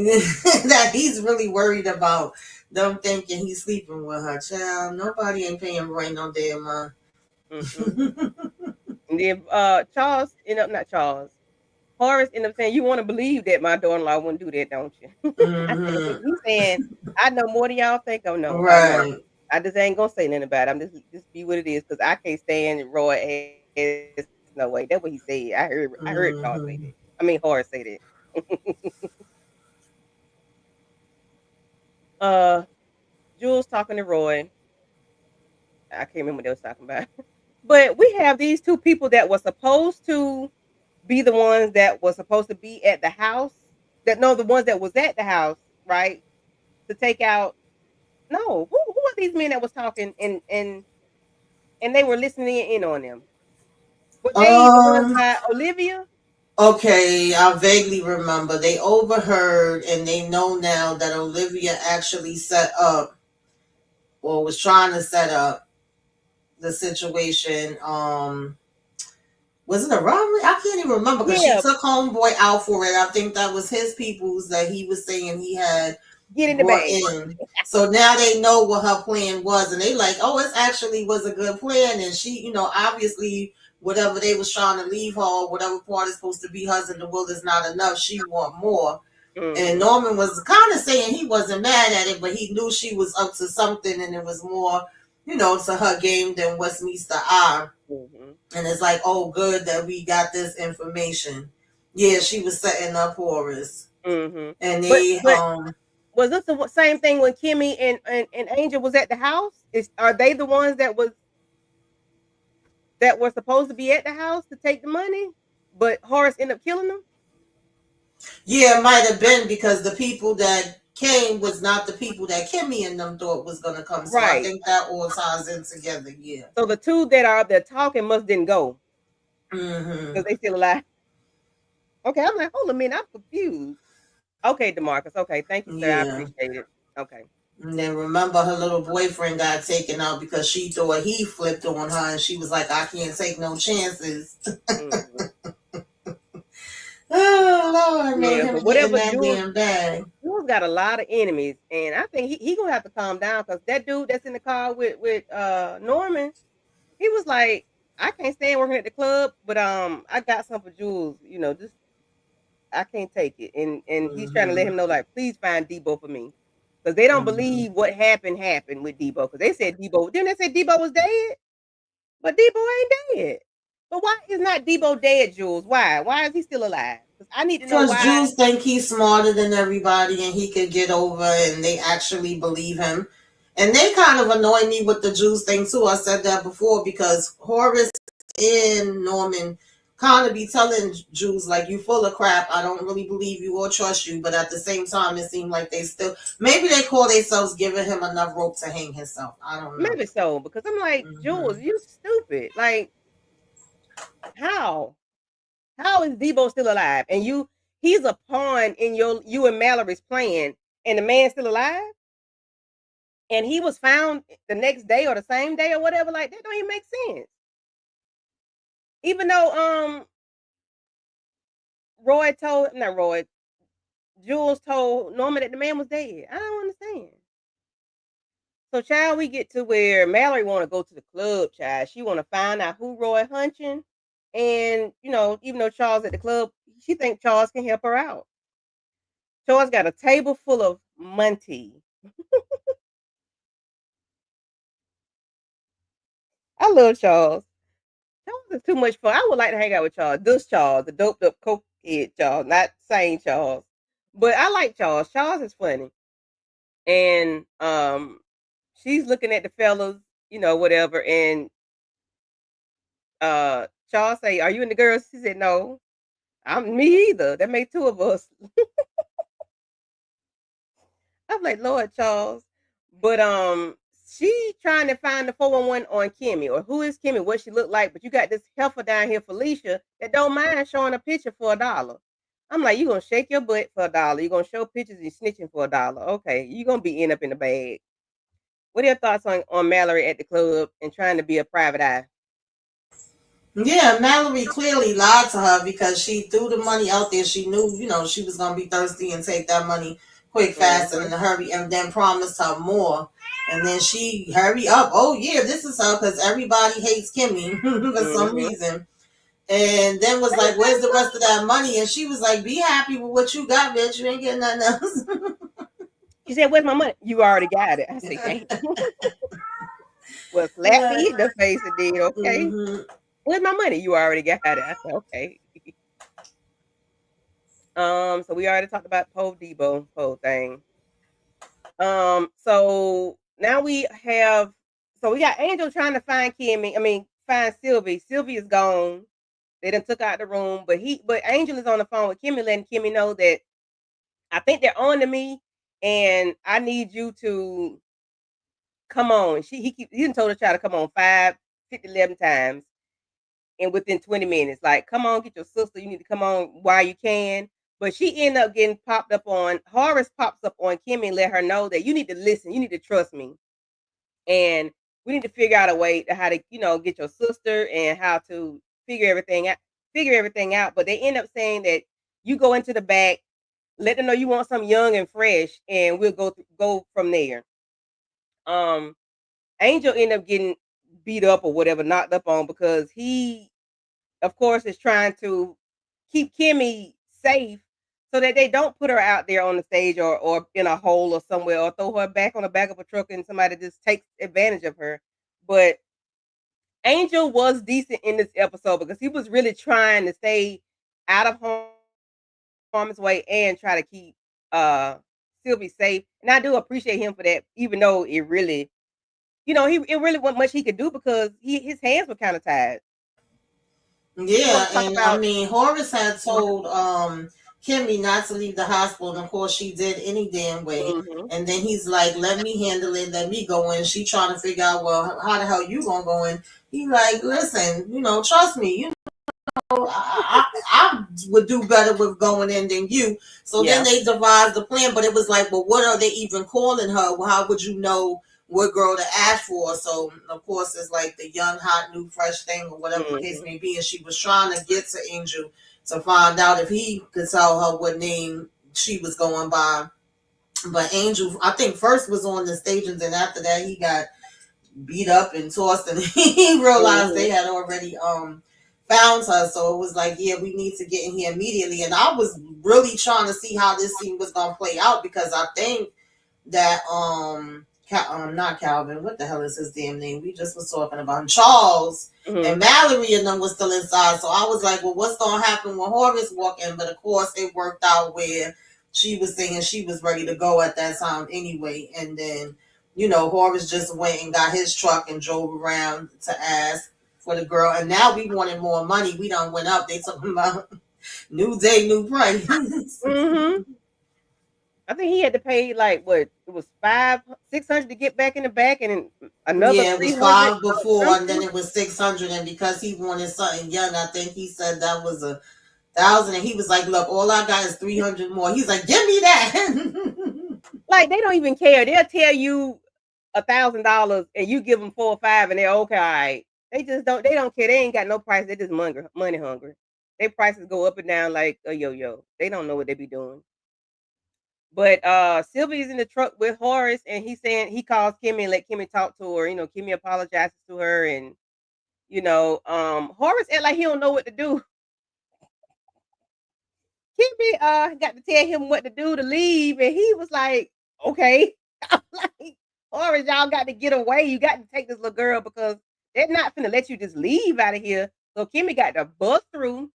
that he's really worried about them thinking he's sleeping with her child. Nobody ain't paying Roy no damn mind.
Mm-mm. And then Charles ended up not Charles. Horace ended up saying, "You want to believe that my daughter-in-law wouldn't do that, don't you?" I said, he's saying, "I know more than y'all think I know. I know.
Right.
I just ain't gonna say nothing about it. I'm just be what it is because I can't stand Roy has no way." That's what he said. I heard Charles say that.
Hmm.
I mean Horace say that. uh, Jules talking to Roy. I can't remember what they was talking about. But we have these two people that were supposed to be the ones that were supposed to be at the house. That no, the ones that was at the house, right? To take out. No, who are these men that was talking and they were listening in on them? Were they the ones
Um.
by Olivia?
Okay, I vaguely remember they overheard and they know now that Olivia actually set up or was trying to set up the situation. Was it a robbery? I can't even remember because she
Yeah,
took homeboy out for it. I think that was his peoples that he was saying he had
get in the
brought
bag.
in. So now they know what her plan was, and they like, oh, it actually was a good plan. And she, obviously, whatever they was trying to leave her, whatever part is supposed to be hers in the will is not enough. She want more. And
Mhm.
Norman was kind of saying he wasn't mad at it, but he knew she was up to something, and it was more, to her game than what's meets the eye.
Mhm.
And it's like, oh, good that we got this information. Yeah, she was setting up Horace,
Mhm.
and
But
they
but was this the same thing when Kimmy and Angel was at the house? Are they the ones that were supposed to be at the house to take the money, but Horace ended up killing them?
Yeah, it might have been because the people that came was not the people that Kimmy and them thought was gonna come. So I
Right.
think that all ties in together. Yeah.
So the two that are up there talking must didn't go
Hmm.
because they still alive. Okay, I'm like, hold a minute, I'm confused. Okay, Demarcus. Okay, thank you, sir. I
Yeah.
appreciate it. Okay.
And then remember her little boyfriend got taken out because she thought he flipped on her and she was like, I can't take no chances.
Mhm.
Oh Lord, made
Yeah,
him
but
get in
whatever
that damn bag.
Jules got a lot of enemies, and I think he gonna have to calm down because that dude that's in the car with Norman, he was like, I can't stand working at the club, but I got some for Jules. Just I can't take it, and he's trying to let
Hmm.
him know like, please find Debo for me because they don't
Hmm.
believe what happened with Debo because they said Debo didn't they say Debo was dead, but Debo ain't dead. But why is not Debo dead, Jules? Why? Why is he still alive? Because I need to know
Because
why.
Jews think he's smarter than everybody and he could get over and they actually believe him. And they kind of annoy me with the Jews thing too. I said that before because Horace and Norman kind of be telling Jews like you full of crap. I don't really believe you or trust you. But at the same time, it seemed like they still maybe they call themselves giving him enough rope to hang himself. I don't know.
Maybe so because I'm like, Jules,
Hmm.
you stupid. Like how? How is Debo still alive? And he's a pawn in you and Mallory's plan, and the man's still alive? And he was found the next day or the same day or whatever. Like that don't even make sense. Even though Roy told not Roy, Jules told Norman that the man was dead. I don't understand. So child, we get to where Mallory wanna go to the club, child. She wanna find out who Roy hunching. And even though Charles at the club, she think Charles can help her out. Charles got a table full of Monty. I love Charles. Charles is too much fun. I would like to hang out with Charles. This Charles, the doped up coke head Charles, not sane Charles. But I like Charles. Charles is funny. And she's looking at the fellas, whatever. And Charles say, "Are you and the girls?" She said, "No, I'm me either." That made two of us. I'm like, Lord Charles. But she trying to find the 411 on Kimmy, or who is Kimmy, what she look like, but you got this heifer down here, Felicia, that don't mind showing a picture for $1. I'm like, you gonna shake your butt for $1. You gonna show pictures and snitching for $1. Okay, you gonna be end up in the bag. What are your thoughts on Mallory at the club and trying to be a private eye?
Yeah, Mallory clearly lied to her because she threw the money out there. She knew, she was gonna be thirsty and take that money quick, fast, and in a hurry, and then promised her more. And then she hurry up. Oh yeah, this is her because everybody hates Kimmy for some reason. And then was like, "Where's the rest of that money?" And she was like, "Be happy with what you got, bitch. You ain't getting nothing else."
She said, "Where's my money?" You already got it. I said, "Dang." Well, slap me in the face and did okay. Where's my money? You already got it. I said, okay. So we already talked about Poe Debo whole thing. So now we got Angel trying to find Kimmy. I mean, find Sylvie. Sylvie is gone. They done took out the room, but Angel is on the phone with Kimmy, letting Kimmy know that I think they're on to me, and I need you to come on. He done told her to try to come on 11 times. And within 20 minutes, like, come on, get your sister. You need to come on while you can. But she ended up getting popped up on, Horace pops up on Kimmy and let her know that you need to listen. You need to trust me. And we need to figure out a way to how to, get your sister and how to figure everything out. But they end up saying that you go into the back, let them know you want something young and fresh, and we'll go from there. Angel ended up getting beat up or whatever, knocked up on, because he, of course, is trying to keep Kimmy safe so that they don't put her out there on the stage or in a hole or somewhere, or throw her back on the back of a truck and somebody just takes advantage of her. But Angel was decent in this episode because he was really trying to stay out of harm's way and try to keep Sylvie safe. And I do appreciate him for that, even though it really, it really wasn't much he could do because his hands were kind of tied.
Yeah, and I mean, Horace had told Kimmy not to leave the hospital, and of course she did any damn way. And then he's like, "Let me handle it, let me go in." She trying to figure out, well, how the hell you gonna go in? He like, "Listen, trust me, I would do better with going in than you." So then they devised the plan, but it was like, well, what are they even calling her? Well, how would you know what girl to ask for? So of course it's like the young, hot, new, fresh thing, or whatever the case may be. And she was trying to get to Angel to find out if he could tell her what name she was going by. But Angel, I think, first was on the stage, and then after that he got beat up and tossed, and he realized they had already found her. So it was like, yeah, we need to get in here immediately. And I was really trying to see how this scene was gonna play out, because I think that not Calvin, what the hell is his damn name? We just was talking about him, Charles, and Mallory and them was still inside. So I was like, well, what's gonna happen when Horace walk in? But of course it worked out where she was saying she was ready to go at that time anyway. And then Horace just went and got his truck and drove around to ask for the girl. And now we wanted more money. We done went up. They talking about new day, new price.
I think he had to pay like what, it was $600 to get back in the back, and another
it was $500 before, and then it was $600. And because he wanted something young, I think he said that was $1,000. And he was like, "Look, all I got is $300 more." He's like, "Give me that."
Like, they don't even care. They'll tell you $1,000 and you give them 4 or 5, and they're okay. All right. They don't care. They ain't got no price. They just money hungry. Their prices go up and down like a yo-yo. They don't know what they be doing. But Sylvie's in the truck with Horace, and he's saying he calls Kimmy and let Kimmy talk to her. Kimmy apologizes to her, and Horace act like he don't know what to do. Kimmy got to tell him what to do to leave, and he was like, "Okay." I'm like, Horace, y'all got to get away. You got to take this little girl, because they're not finna let you just leave out of here. So Kimmy got to bust through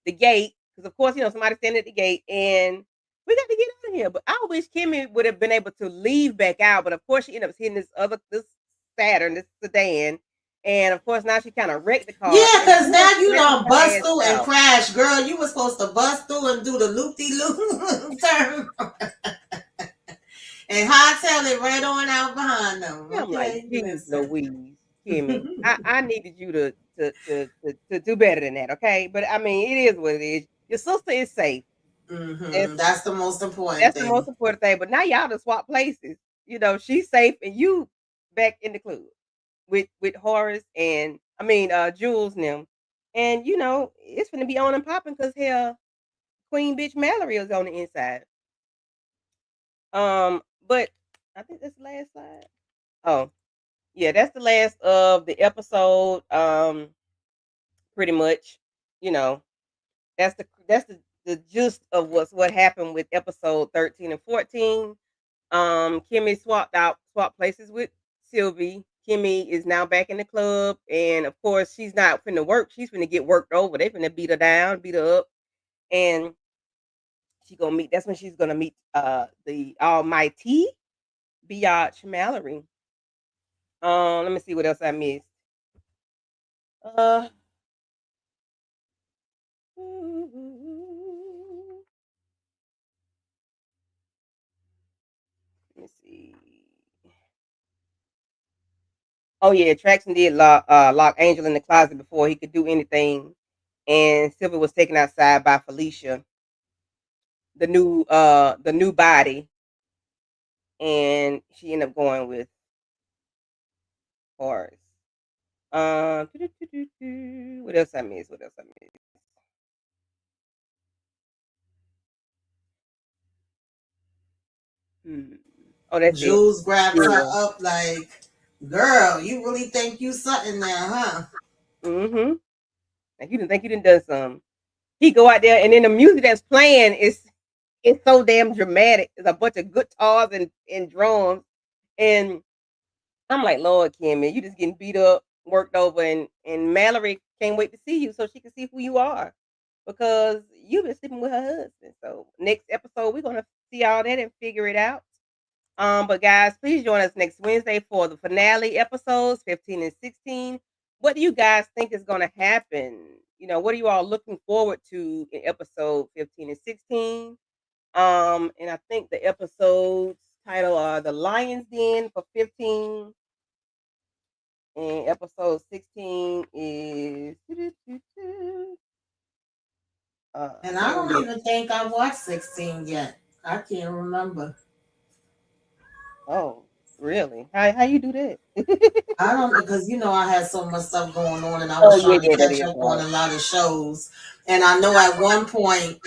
the gate, because of course, somebody standing at the gate, and we got to get out of here. But I wish Kimmy would have been able to leave back out. But of course, she ended up hitting this Saturn, this sedan. And of course, now she kind of wrecked the car.
Yeah, because now you don't bust through and crash. Girl, you were supposed to bust through and do the loop-de-loop turn. and hightail it right on out behind them.
I'm like,
Okay,
geez,
listen.
Louise, Kimmy, I needed you to do better than that, okay? But I mean, it is what it is. Your sister is safe. That's
That's the most important
that's the most
thing.
important thing. But now y'all just swap places. She's safe and you back in the club with Horace and I mean Jules and them. And it's gonna be on and popping because hell, Queen Bitch Mallory is on the inside. But I think that's the last slide. Oh, yeah, that's the last of the episode. Pretty much, you know, that's the gist of what happened with episode 13 and 14. Kimmy swapped places with Sylvie. Kimmy is now back in the club, and of course, she's not finna work. She's finna get worked over. They finna beat her down, beat her up, and she gonna meet. That's when she's gonna meet the almighty Biatch Mallory. Let me see what else I missed. Uh, let me see. Oh yeah, Traxon did lock Angel in the closet before he could do anything, and Sylvia was taken outside by Felicia, the new body, and she ended up going with Horace. What else I missed? What else I missed? Hmm. Oh, that's it.
Jules grabs her
Yeah.
up like, girl, you really think you something now, huh?
Mm-hmm. Like you didn't think you didn't done something. He go out there, and then the music that's playing is it's so damn dramatic. It's a bunch of guitars and drums, and I'm like, Lord, Kimmy, you just getting beat up, worked over, and Mallory can't wait to see you so she can see who you are because you've been sleeping with her husband. So next episode, we're gonna see all that and figure it out. But guys, please join us next Wednesday for the finale episodes 15 and 16. What do you guys think is gonna happen? What are you all looking forward to in episode 15 and 16? And I think the episodes title are The Lion's Den for 15. And episode 16 is
And I
oh
don't
yeah.
even think I watched 16 yet. I can't remember.
Oh, really? How you do that?
I don't know because I had so much stuff going on and I
Oh
was
yeah,
trying to
yeah, that
catch
is
up on
right.
a lot of shows. And I know at one point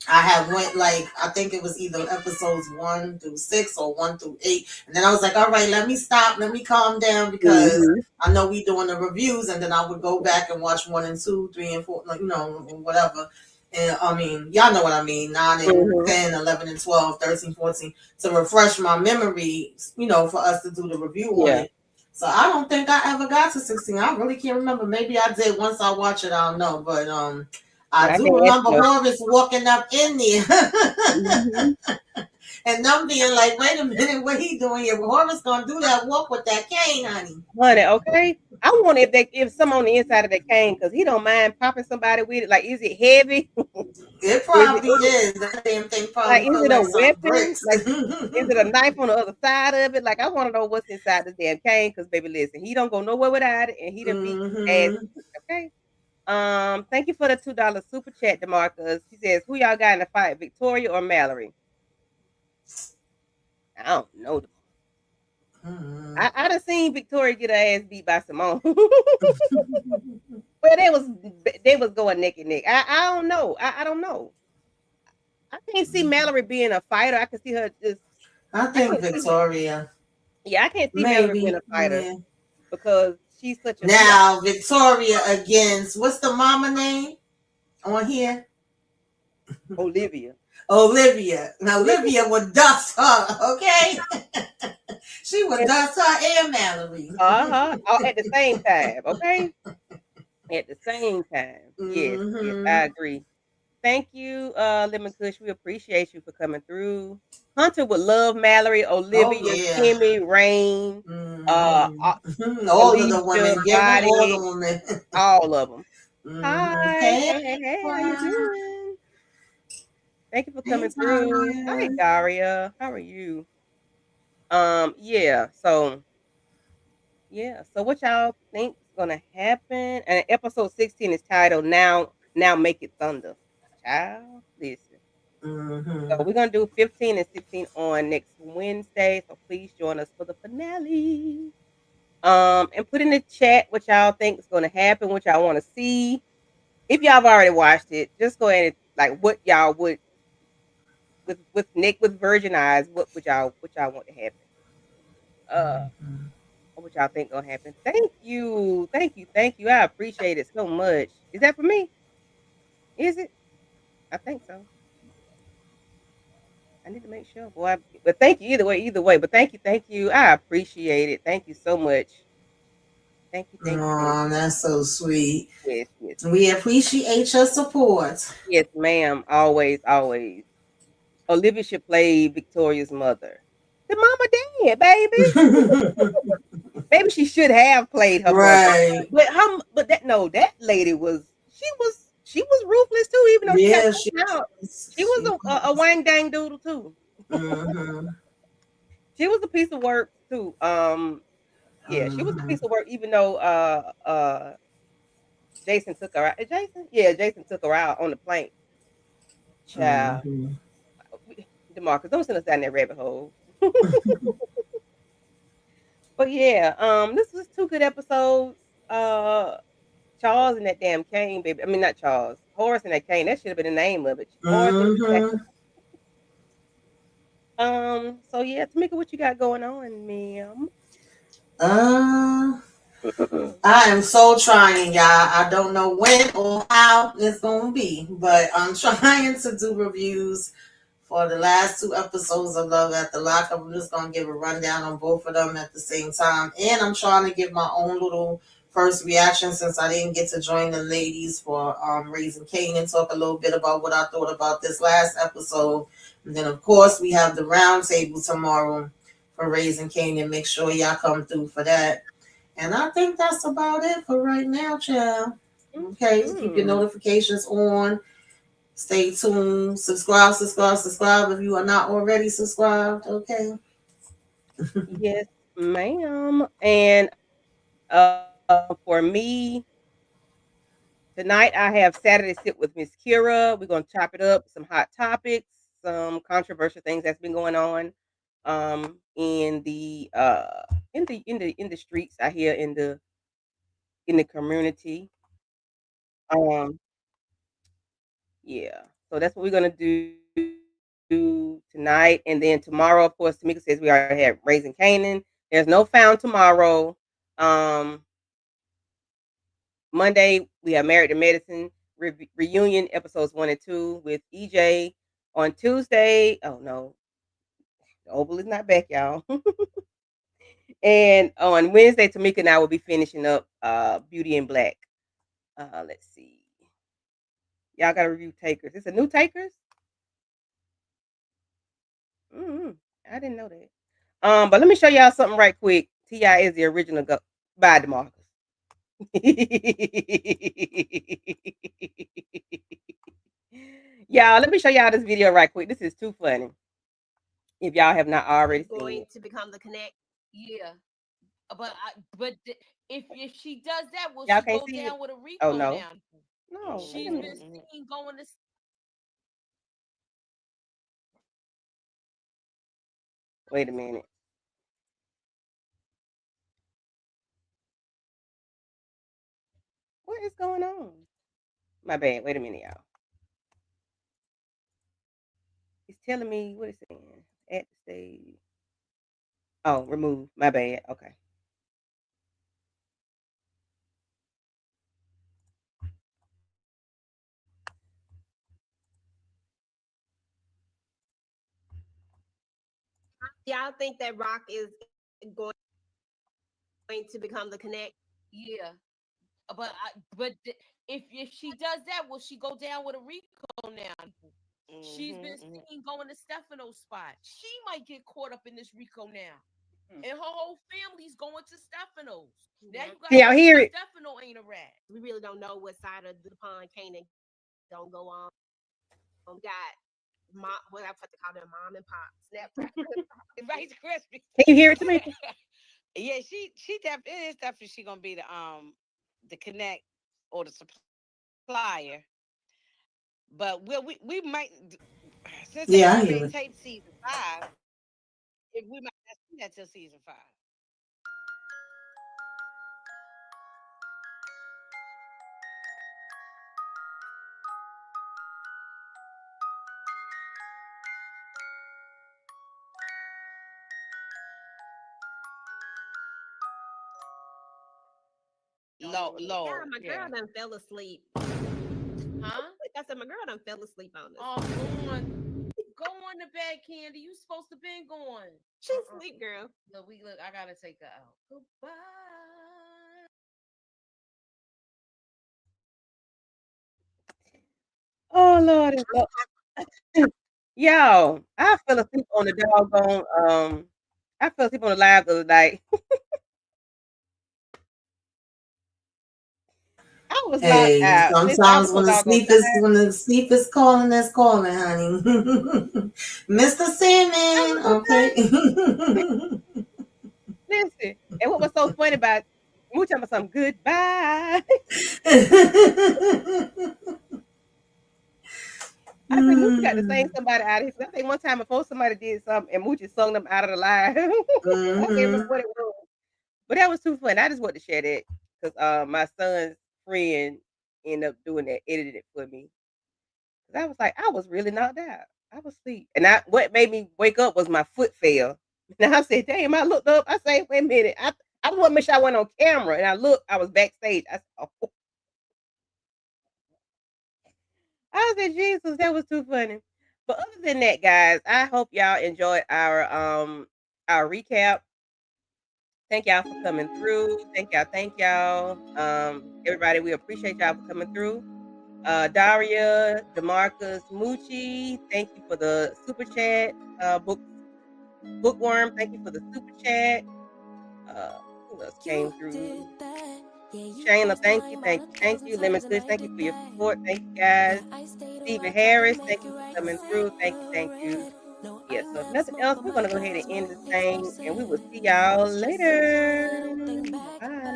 I had went like I think it was either episodes 1 through 6 or 1 through 8, and then I was like, all right, let me stop, let me calm down because
Mm-hmm.
I know we doing the reviews, and then I would go back and watch 1 and 2, 3 and 4, like whatever. And I mean, y'all know what I mean, 9 and 10, 11 and 12, 13, 14, to refresh my memory, for us to do the review on
Yeah.
it. So I don't think I ever got to 16. I really can't remember. Maybe I did once I watch it. I don't know, but
Well,
I
I
do
can ask
remember
you.
Horace walking up in there
Mm-hmm.
and them being like, wait a minute, what he doing here? Horace gonna do that walk with that cane, honey.
Honey, okay. I wonder if some on the inside of that cane because he don't mind popping somebody with it. Like, is it heavy?
It
Is it
probably is. That damn thing
like
probably
is
feel
it a
like some
weapon?
bricks.
Like, is it a knife on the other side of it? Like, I want to know what's inside this damn cane. Because, baby, listen, he don't go nowhere without it, and he done beat ass.
hmm
Okay. Thank you for the $2 super chat, Demarcus. She says, "Who y'all got in the fight, Victoria or Mallory?" I don't know. I done seen Victoria get her ass beat by Simone. Well, they was going neck and neck. I don't know. I don't know. I can't see Mallory being a fighter. I can see her just.
I
I
think
can't see.
Victoria,
Yeah, I can't see Mallory being
maybe.
a fighter
Yeah.
because she's such a biatch.
Now Victoria against what's the mama name on here?
Olivia.
Olivia. Now Olivia would dust her, okay? She would dust her and Mallory.
Uh-huh. At the same time, okay? At the same time. Yes, yes, I
hmm
agree. Thank you, Lemon Kush. We appreciate you for coming through. Hunter would love Mallory,
Oh
Olivia,
yeah.
Kimmy, Rain, uh,
All of the
Alicia,
women. Give them all
Body,
the women.
all of them. Hi,
Hey,
hey, hey, hey, how you
Brian.
doing? Thank you for
Hey,
coming through. Hi,
Brian.
Daria. How are you? Yeah. So what y'all think is gonna happen? And episode 16 is titled Now Make It Thunder. Child, listen. So
Mm-hmm.
we're gonna do 15 and 16 on next Wednesday. So please join us for the finale. And put in the chat what y'all think is gonna happen, what y'all want to see. If y'all have already watched it, just go ahead and like what y'all would with Nick with Virgin Eyes. What y'all want to happen? Uh, what y'all think gonna happen? Thank you. I appreciate it so much. Is that for me? Is it? I think so. I need to make sure, boy. But thank you either way. But thank you. I appreciate it. Thank you so much. Thank you.
Oh, that's so sweet.
Yes.
We appreciate your support.
Yes, ma'am. Always. Olivia should play Victoria's mother. The mama dead, baby. Maybe she should have played her mother.
Right.
But that lady she was ruthless too, even though she got
Yeah, she
taken out.
was.
She
She
was a
was.
wang dang doodle too.
Mm-hmm.
She was a piece of work too. Yeah, she was a
Mm-hmm.
piece of work, even though Jason took her out. Jason? Yeah, Jason took her out on the plane. Child.
Mm-hmm.
DeMarcus, don't send us down that rabbit hole. But yeah, this was two good episodes. Uh Charles and that damn cane, baby. I mean not Charles. Horace and that cane. That should have been the name of it. Horace and that
Mm-hmm.
so yeah, Tamika, what you got going on, ma'am?
Uh, I am so trying, y'all. I don't know when or how it's gonna be, but I'm trying to do reviews for the last two episodes of Love at the Lock. I'm just gonna give a rundown on both of them at the same time, and I'm trying to give my own little first reaction since I didn't get to join the ladies for Raising Cane and talk a little bit about what I thought about this last episode. And then of course we have the round table tomorrow for Raising Cane, and make sure y'all come through for that. And I think that's about it for right now, child. Okay, keep your
Mm-hmm.
notifications on. Stay tuned. Subscribe if you are not already subscribed. Okay.
Yes, ma'am. And for me, tonight I have Saturday Sit with Miss Kira. We're gonna chop it up, some hot topics, some controversial things that's been going on in the streets out here in the community. Um yeah. So that's what we're gonna do tonight. And then tomorrow, of course, Tamika says we already have Raising Canaan. There's no Found tomorrow. Um Monday, we have Married to Medicine reunion episodes 1 and 2 with EJ. On Tuesday, oh no, the Oval is not back, y'all. And on Wednesday, Tamika and I will be finishing up Beauty in Black. Let's see. Y'all got to review Takers. It's a new Takers? Mm-hmm. I didn't know that. But let me show y'all something right quick. Ti is the original. Bye, Demarcus. Y'all, let me show y'all this video right quick. This is too funny. If y'all have not already seen
Going
it.
to become the connect. Yeah, but if she does that, will
Y'all
she
can't
go
see it?
down with a
Oh
Rico
no.
now?
No, wait a
She's been
minute.
seen going to.
Wait a minute. What is going on? My bad. Wait a minute, y'all. It's telling me what it's saying. At the stage. Oh, remove. My bad. Okay.
Y'all think that Rock is going to become the connect? Yeah, but if she does that, will she go down with a Rico now? She's been
Mm-hmm.
seen going to Stefano's spot. She might get caught up in this Rico now. And her whole family's going to Stefano's. Now you
Can
gotta
y'all hear
assume
it?
Stefano ain't a rat. We really don't know what side of the pond Kanan gonna go on. We got
mom. What I have to call them, mom and pop Snapchat.
Rice Krispies.
Can you hear it, Tamika?
Yeah, she definitely it is definitely she gonna be the connect or the supplier. But we might since they
Yeah, I
already
hear it.
taped season 5, if we might not see that till season 5.
Yeah,
Low,
my girl
yeah.
done fell asleep.
Huh?
I said my girl done fell asleep on us.
Oh, go on to bed, Candy. You supposed to been going.
She's asleep, girl.
Look. I gotta take her out. Goodbye.
Oh Lord, yo, I fell asleep on the doggone I fell asleep on the live the other night. I was knocked
Hey,
out. Listen, I was
sometimes
so doggone
when the sleep is calling, that's calling, honey. Mr.
I was
Sandman,
so
okay.
tired. Listen, and what was so funny about we talking about some goodbye. I said, Moochie got to sing
Mm,
somebody out of here. I think one time before somebody did something and Moochie sung them out of the line. I can't remember
mm-hmm.
what it was. But that was too funny. I just wanted to share that because my son's friend ended up doing that, edited it for me. 'Cause I was like, I was really knocked out. I was asleep. And what made me wake up was my foot fell. And I said, damn, I looked up. I said, wait a minute. I just want to make sure I went on camera. And I looked, I was backstage. I said, oh. I said, Jesus, that was too funny. But other than that, guys, I hope y'all enjoyed our recap. Thank y'all for coming through. Thank y'all. Everybody, we appreciate y'all for coming through. Daria, Demarcus, Moochie, thank you for the super chat. Bookworm, thank you for the super chat. Who else came through? Shayla, thank you. Lemon Kush, thank you for your support. Thank you guys. Stephen Harris, thank you for coming through. Thank you. Yeah, so if nothing else, we're gonna go ahead and end this thing and we will see y'all later. Bye.